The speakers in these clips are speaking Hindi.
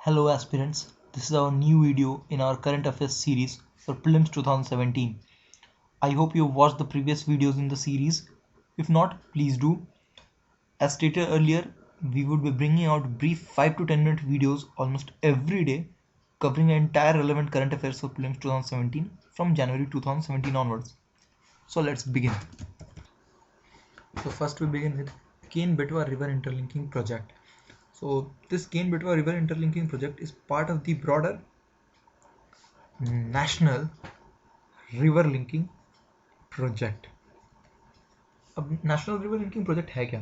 Hello aspirants, this is our new video in our current affairs series for prelims 2017. I hope you watched the previous videos in the series. If not, please do. As stated earlier, we would be bringing out brief 5 to 10 minute videos almost every day covering the entire relevant current affairs for prelims 2017 from January 2017 onwards. So let's begin. So first we begin with Ken-Betwa River Interlinking Project. So this Ken-Betwa River Interlinking Project is part of the broader National River Linking Project. अब नेशनल रिवर लिंकिंग प्रोजेक्ट है क्या?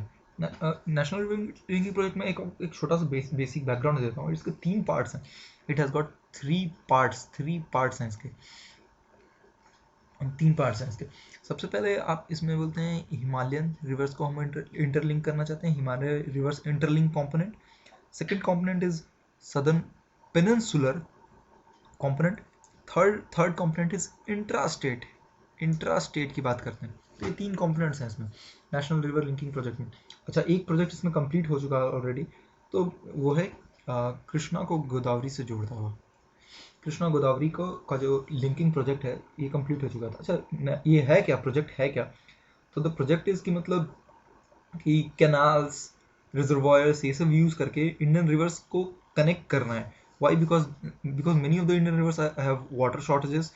नेशनल रिवर लिंकिंग प्रोजेक्ट में एक छोटा सा बेसिक बैकग्राउंड देता हूँ. इसके 3 पार्ट्स हैं. इट हैज़ गॉट 3 पार्ट्स हैं इसके. 3 पार्ट्स हैं इसके. सबसे पहले आप इसमें बोलते हैं हिमालयन रिवर्स को हम इंटरलिंक करना चाहते हैं, Himalaya reverse interlink component. Second component is southern peninsular component. Third component is intrastate की बात करते हैं. तो ये 3 कॉम्पोनेंट्स हैं इसमें नेशनल रिवर लिंकिंग प्रोजेक्ट में. अच्छा, एक प्रोजेक्ट इसमें कंप्लीट हो चुका है ऑलरेडी, तो वो है कृष्णा को गोदावरी से जोड़ता हुआ. कृष्णा गोदावरी को का जो लिंकिंग प्रोजेक्ट है ये कंप्लीट हो चुका था. अच्छा, ये है क्या प्रोजेक्ट, है क्या? तो द प्रोजेक्ट इज की मतलब कि कैनाल्स, रिजर्वायर्स ये सब यूज़ करके इंडियन रिवर्स को कनेक्ट करना है. Why? Because many of the Indian rivers have water shortages,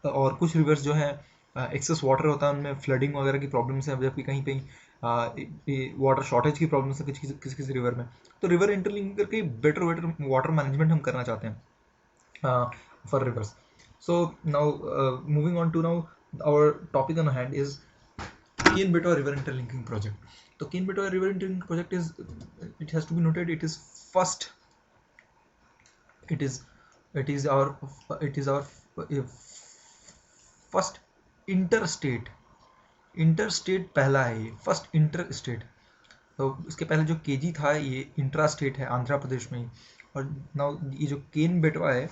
और कुछ रिवर्स जो है एक्सेस वाटर होता है, उनमें फ्लडिंग वगैरह की प्रॉब्लम्स है, जबकि कहीं कहीं वाटर शॉर्टेज की प्रॉब्लम्स है किसी किसी रिवर में. तो रिवर इंटरलिंक करके बेटर वाटर मैनेजमेंट हम करना चाहते हैं for rivers. So now moving on to now our topic on hand is Ken-Betwa River Interlinking Project. So Ken-Betwa River Interlinking Project is, it has to be noted, it is our first interstate पहला है. ये फर्स्ट इंटरस्टेट. तो इसके पहले जो केजी था ये इंट्रास्टेट है आंध्र प्रदेश में ही. और नाउ ये जो केन-बेटवा है,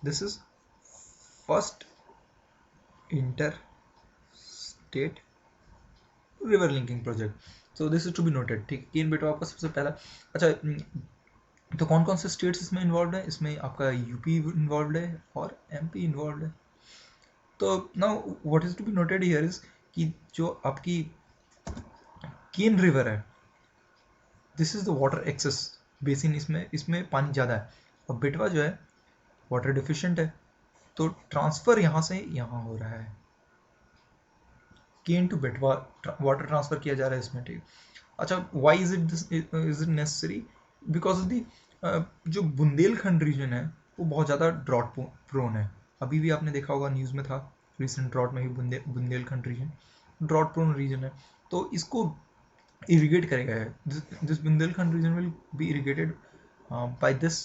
this is first interstate river linking project. So this is to be noted. ठीक है, केन-बेटवा आपका सबसे पहला. अच्छा, तो कौन कौन से स्टेट्स इसमें इन्वॉल्व है? इसमें आपका यूपी इन्वॉल्व है और एमपी इन्वॉल्व है. तो now what is to be noted here is कि जो आपकी केन रिवर है, this is the water excess basin. इसमें पानी ज़्यादा है. और बेटवा जो है वाटर डिफिशिएंट है, तो ट्रांसफ़र यहाँ से यहाँ हो रहा है. Ken to Betwa water transfer किया जा रहा है इसमें. ठीक. अच्छा, why is it necessary? Because of the जो बुंदेलखंड रीजन है वो बहुत ज़्यादा ड्रॉट प्रोन है. अभी भी आपने देखा होगा, न्यूज़ में था रिसेंट ड्रॉट में ही. Bundelkhand region drought prone region है, तो इसको इरिगेट करेगा. This Bundelkhand region will be irrigated by this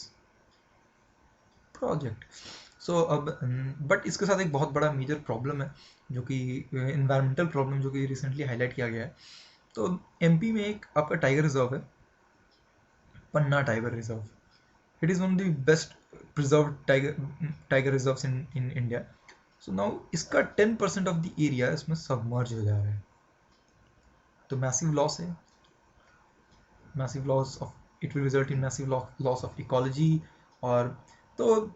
project. So अब बट इसके साथ एक बहुत बड़ा मेजर प्रॉब्लम है, जो कि इन्वायरमेंटल प्रॉब्लम, जो कि रिसेंटली हाईलाइट किया गया है. तो एमपी में एक आपका टाइगर रिजर्व है, Panna tiger reserve. It is one of the best preserved tiger reserves in India. So now इसका 10% ऑफ द एरिया इसमें सबमर्ज हो जा रहा है. तो मैसिव लॉस है, massive loss of, it will result in massive loss of ecology. और तो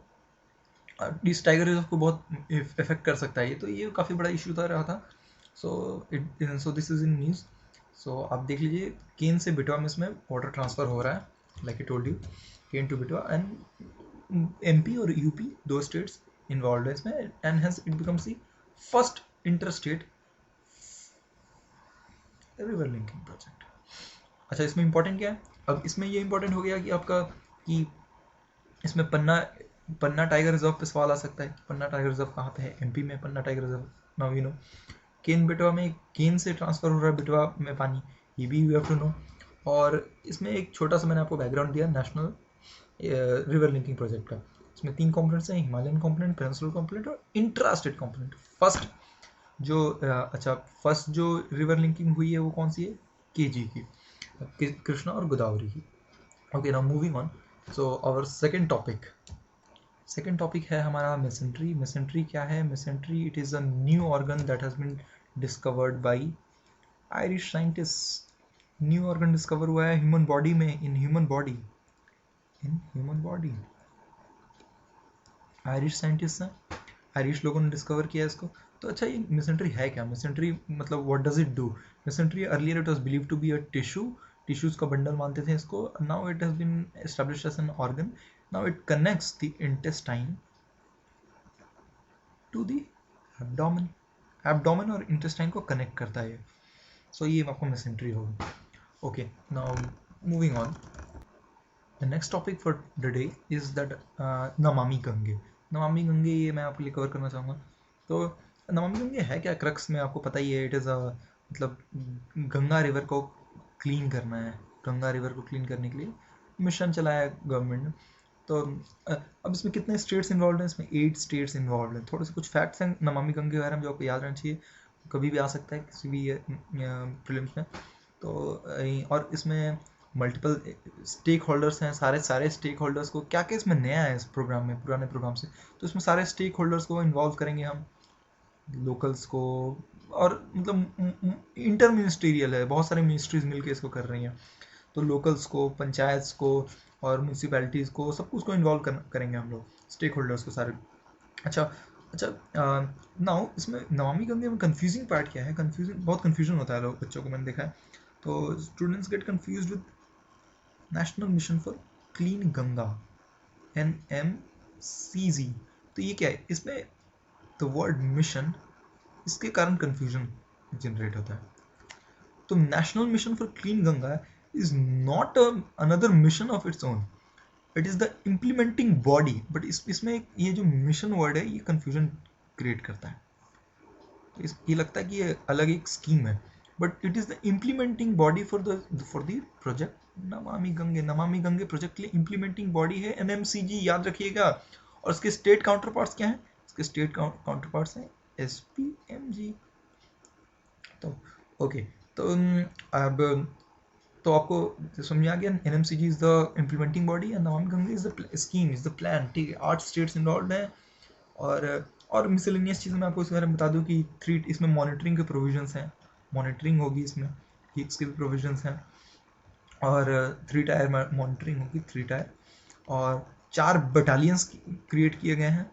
इस टाइगर रिजर्व को बहुत इफेक्ट कर सकता है ये. तो ये काफ़ी बड़ा इशू था रहा था. So this is in news. So आप देख लीजिए, केन से बेटवा में इसमें वाटर ट्रांसफ़र हो रहा है, like I told you, Ken to Betwa. And MP और यूपी दो स्टेट्स इन्वॉल्व है इसमें, and hence it becomes the first interstate river linking project. अच्छा, इसमें इंपॉर्टेंट क्या है? अब इसमें ये इंपॉर्टेंट हो गया कि आपका कि इसमें पन्ना टाइगर रिजर्व पे सवाल आ सकता है. पन्ना टाइगर रिजर्व कहाँ पे है? एमपी में Panna tiger reserve. Now you know. Ken Betwa में, केन से ट्रांसफ़र हो रहा है बेटवा में पानी, ये भी यू हैव टू नो. और इसमें एक छोटा सा मैंने आपको बैकग्राउंड दिया नेशनल रिवर लिंकिंग प्रोजेक्ट का. इसमें 3 कॉम्पोनेंट्स हैं, हिमालयन कॉम्पोनेंट, पेनिनसुलर कॉम्पोनेंट और इंट्रास्टेट कॉम्पोनेंट. फर्स्ट जो रिवर लिंकिंग हुई है वो कौन सी है? केजी की, कृष्णा और गोदावरी की. Okay, now moving on. So our second topic है हमारा मेसेंट्री. मेसेंट्री क्या है? Mesentery, it is a new organ that has been discovered by Irish scientist. New organ discover हुआ है ह्यूमन बॉडी में. In human body in human body. Irish scientist हैं, आयरिश लोगों ने डिस्कवर किया इसको। तो अच्छा, ये मेसेंट्री है क्या? मेसेंट्री मतलब what does it do? Mesentery earlier it was believed to be a tissues का बंडल मानते थे इसको। Now it has been established as an organ. Now it connects the intestine to the abdomen. Abdomen और इंटेस्टाइन को कनेक्ट करता है ये। सो ये आपको मेसेंट्री होगा। Okay, now moving on. The next topic for the day is that Namami Gange. Namami Gange ये मैं आपके लिए कवर करना चाहूँगा। तो नमामि गंगे है क्या? क्रक्स में आपको पता ही है, इट इज़ अ मतलब गंगा रिवर को क्लीन करना है। गंगा रिवर को क्लीन करने के लिए मिशन चलाया है गवर्नमेंट ने। तो अब इसमें कितने स्टेट्स इन्वॉल्व हैं? इसमें 8 स्टेट्स इन्वॉल्व हैं। थोड़े से कुछ फैक्ट्स हैं नमामि गंगे के बारे में जो आपको याद रहना चाहिए, कभी भी आ सकता है किसी भी प्रीलिम्स में। तो और इसमें मल्टीपल स्टेक होल्डर्स हैं। सारे स्टेक होल्डर्स को, क्या क्या इसमें नया है इस प्रोग्राम में पुराने प्रोग्राम से, तो इसमें सारे स्टेक होल्डर्स को इन्वॉल्व करेंगे हम, लोकल्स को। और मतलब इंटर मिनिस्ट्रियल है, बहुत सारे मिनिस्ट्रीज मिलकर इसको कर रही हैं। तो लोकल्स को, पंचायत को और म्यूनसिपैलिटीज़ को, सबको उसको इन्वॉल्व करेंगे हम लोग, स्टेक होल्डर्स को सारे। अच्छा अच्छा, नाउ इसमें नमामि गंगे में कंफ्यूजिंग पार्ट क्या है? बहुत कंफ्यूजन होता है लोग, बच्चों को मैंने देखा है। तो students get confuse with national mission for clean Ganga, NMCG। तो ये क्या है? इसमें द वर्ड मिशन, इसके कारण कंफ्यूजन जनरेट होता है। तो national mission for clean Ganga is not another mission of its own, it is the implementing body. But इसमें ये जो मिशन वर्ड है ये कंफ्यूजन क्रिएट करता है। तो ये लगता है कि ये अलग एक स्कीम है, but it is the implementing body for the project Namami Gange. Namami Gange project के लिए इम्प्लीमेंटिंग बॉडी है NMCG, याद रखिएगा। और इसके स्टेट काउंटर पार्ट्स क्या हैं? इसके स्टेट काउंटर पार्ट्स हैं SPMG। तो ओके, तो अब तो आपको समझ आ गया, NMCG is the implementing body and Namami Gange is the scheme, is the plan. ठीक है, 8 स्टेट्स इन्वॉल्व हैं। और मिसलेनियस चीज़ें मैं आपको इस बारे में बता दूं कि इसमें मॉनिटरिंग के प्रोविजंस हैं, मॉनिटरिंग होगी इसमें, इसके भी प्रोविजंस हैं। और 3 टायर मॉनिटरिंग होगी, 3 टायर। और 4 बटालियंस क्रिएट किए गए हैं,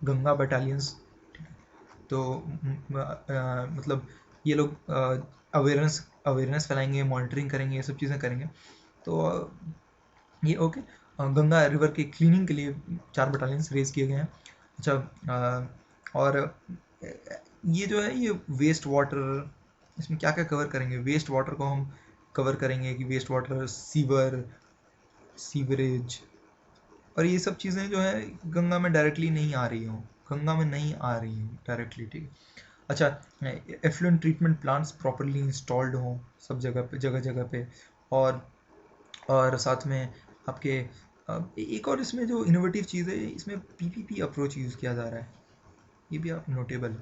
गंगा बटालियंस। तो मतलब ये लोग अवेयरनेस फैलाएंगे, मॉनिटरिंग करेंगे, ये सब चीज़ें करेंगे। तो ये ओके, गंगा रिवर की क्लीनिंग के लिए 4 बटालियंस रेज किए गए हैं। अच्छा, और ये जो है ये वेस्ट वाटर, इसमें क्या क्या कवर करेंगे? वेस्ट वाटर को हम कवर करेंगे कि वेस्ट वाटर, सीवरेज और ये सब चीज़ें जो है गंगा में डायरेक्टली नहीं आ रही हों, गंगा में नहीं आ रही हैं डायरेक्टली। ठीक है। अच्छा, effluent treatment plants properly installed हों सब जगह पे, जगह जगह पे। और साथ में आपके एक और इसमें जो इनोवेटिव चीज़ है, इसमें PPP अप्रोच यूज़ किया जा रहा है, ये भी आप notable.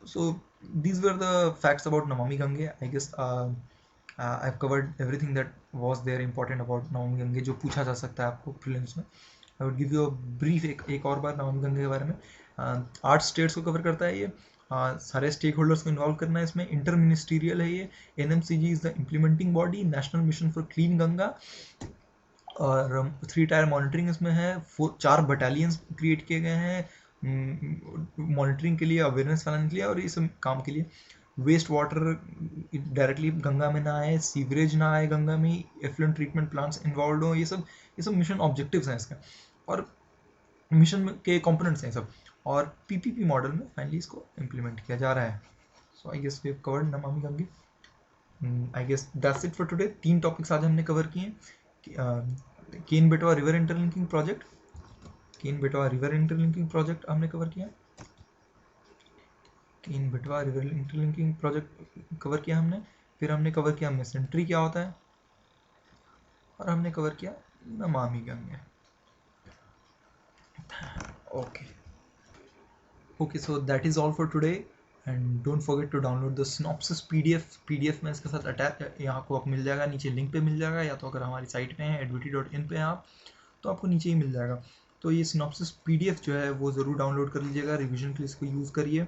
So these were the facts about Namami Gange. I guess I've covered everything that was there important about Namami Gange जो पूछा जा सकता है आपको प्रीलिम्स में। I would give you a brief एक और बार नमामि गंगे के बारे में। 8 स्टेट्स को कवर करता है ये। सारे स्टेक होल्डर्स को इन्वॉल्व करना है इसमें, इंटर मिनिस्ट्रियल है ये। NMCG is the implementing body, national mission for clean Ganga. और 3 टायर मॉनिटरिंग इसमें है, 4 बटालियंस क्रिएट किए गए हैं मॉनिटरिंग के लिए, अवेयरनेस फैलाने के लिए और ये सब काम के लिए। वेस्ट वाटर डायरेक्टली गंगा में ना आए, सीवरेज ना आए गंगा में, एफ्लुएंट ट्रीटमेंट प्लांट्स इन्वॉल्व हो, ये सब मिशन ऑब्जेक्टिव्स हैं इसके और मिशन के कंपोनेंट्स हैं सब। और PPP मॉडल में फाइनली इसको इम्प्लीमेंट किया जा रहा है। So I guess we have covered Namami Gange. I guess that's it for today. 3 topics आज हमने कवर किए हैं। केन बेटवा रिवर इंटरलिंकिंग प्रोजेक्ट, केन बेटवा रिवर इंटरलिंकिंग प्रोजेक्ट हमने कवर किया। केन बेटवा रिवर इंटरलिंकिंग प्रोजेक्ट कवर किया हमने। फिर हमने कवर किया मेसेंट्री क्या होता है, और हमने कवर किया Namami Gange. Okay, so that is all for today and don't forget to download the synopsis PDF में इसके साथ अटैच यहाँ को आप मिल जाएगा, नीचे लिंक पे मिल जाएगा, या तो अगर हमारी साइट पे हैं adviti.in पे हैं आप, तो आपको नीचे ही मिल जाएगा। तो ये सिनॉप्सिस PDF जो है वो ज़रूर डाउनलोड कर लीजिएगा, रिविजन के लिए इसको यूज़ करिए।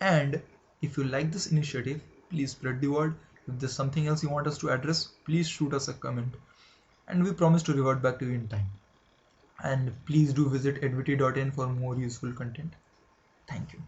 And if you like this initiative, please spread the word. If there's something else you want us to address, please shoot us a comment. and we promise to revert back to you in time. And please do visit edvity.in for more useful content. Thank you.